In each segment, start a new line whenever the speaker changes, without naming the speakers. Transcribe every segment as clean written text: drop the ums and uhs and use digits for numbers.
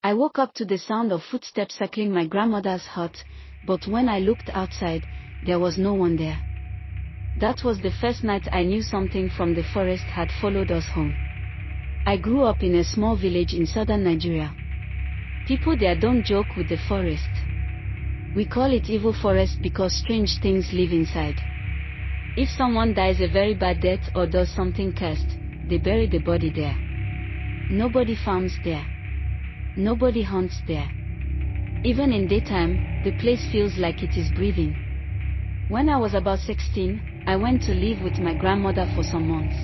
I woke up to the sound of footsteps circling my grandmother's hut, but when I looked outside, there was no one there. That was the first night I knew something from the forest had followed us home. I grew up in a small village in southern Nigeria. People there don't joke with the forest. We call it evil forest because strange things live inside. If someone dies a very bad death or does something cursed, they bury the body there. Nobody farms there. Nobody hunts there. Even in daytime, the place feels like it is breathing. When I was about 16, I went to live with my grandmother for some months.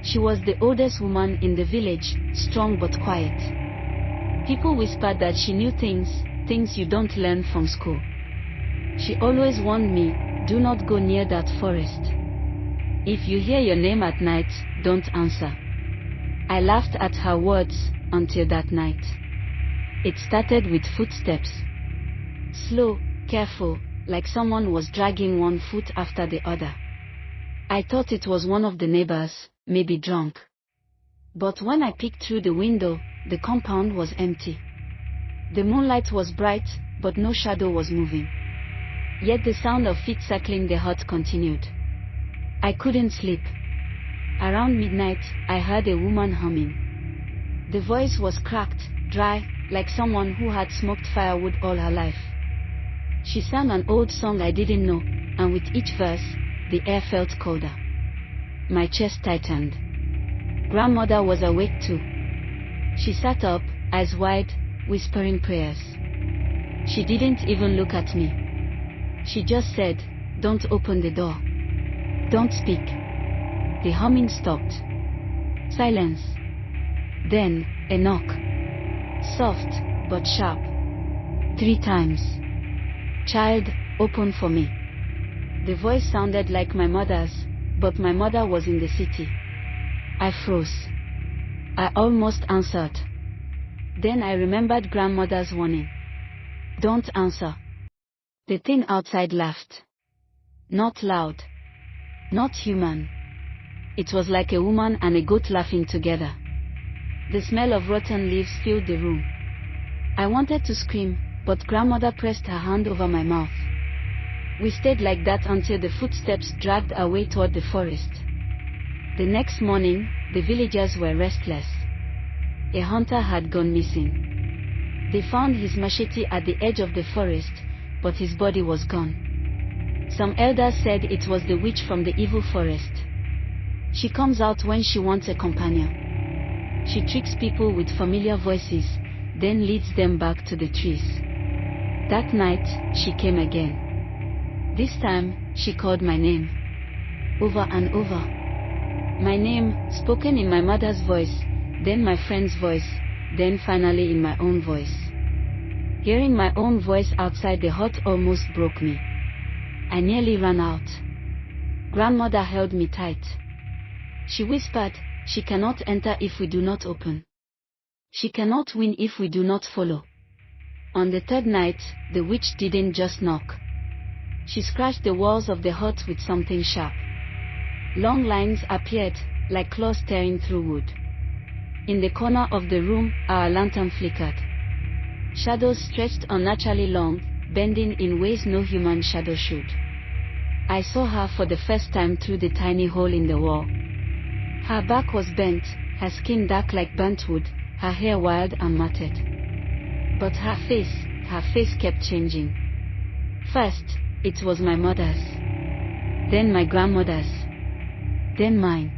She was the oldest woman in the village, strong but quiet. People whispered that she knew things you don't learn from school. She always warned me, do not go near that forest. If you hear your name at night, don't answer. I laughed at her words, until that night. It started with footsteps. Slow, careful, like someone was dragging one foot after the other. I thought it was one of the neighbors, maybe drunk. But when I peeked through the window, the compound was empty. The moonlight was bright, but no shadow was moving. Yet the sound of feet circling the hut continued. I couldn't sleep. Around midnight, I heard a woman humming. The voice was cracked, dry, like someone who had smoked firewood all her life. She sang an old song I didn't know, and with each verse, the air felt colder. My chest tightened. Grandmother was awake too. She sat up, eyes wide, whispering prayers. She didn't even look at me. She just said, "Don't open the door. Don't speak." The humming stopped. Silence. Then, a knock. Soft, but sharp. 3 times. "Child, open for me." The voice sounded like my mother's, but my mother was in the city. I froze. I almost answered. Then I remembered grandmother's warning. Don't answer. The thing outside laughed. Not loud. Not human. It was like a woman and a goat laughing together. The smell of rotten leaves filled the room. I wanted to scream, but grandmother pressed her hand over my mouth. We stayed like that until the footsteps dragged our way toward the forest. The next morning, the villagers were restless. A hunter had gone missing. They found his machete at the edge of the forest, but his body was gone. Some elders said it was the witch from the evil forest. She comes out when she wants a companion. She tricks people with familiar voices, then leads them back to the trees. That night, she came again. This time, she called my name. Over and over. My name, spoken in my mother's voice, then my friend's voice, then finally in my own voice. Hearing my own voice outside the hut almost broke me. I nearly ran out. Grandmother held me tight. She whispered, "She cannot enter if we do not open. She cannot win if we do not follow." On the 3rd night, the witch didn't just knock. She scratched the walls of the hut with something sharp. Long lines appeared, like claws tearing through wood. In the corner of the room, our lantern flickered. Shadows stretched unnaturally long, bending in ways no human shadow should. I saw her for the first time through the tiny hole in the wall. Her back was bent, her skin dark like burnt wood, her hair wild and matted. But her face kept changing. First, it was my mother's. Then my grandmother's. Then mine.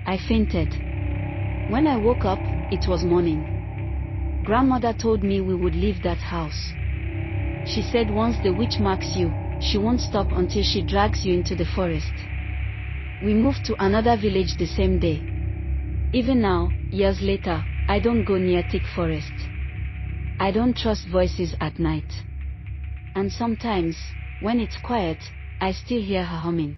I fainted. When I woke up, it was morning. Grandmother told me we would leave that house. She said once the witch marks you, she won't stop until she drags you into the forest. We moved to another village the same day. Even now, years later, I don't go near thick forest. I don't trust voices at night. And sometimes, when it's quiet, I still hear her humming.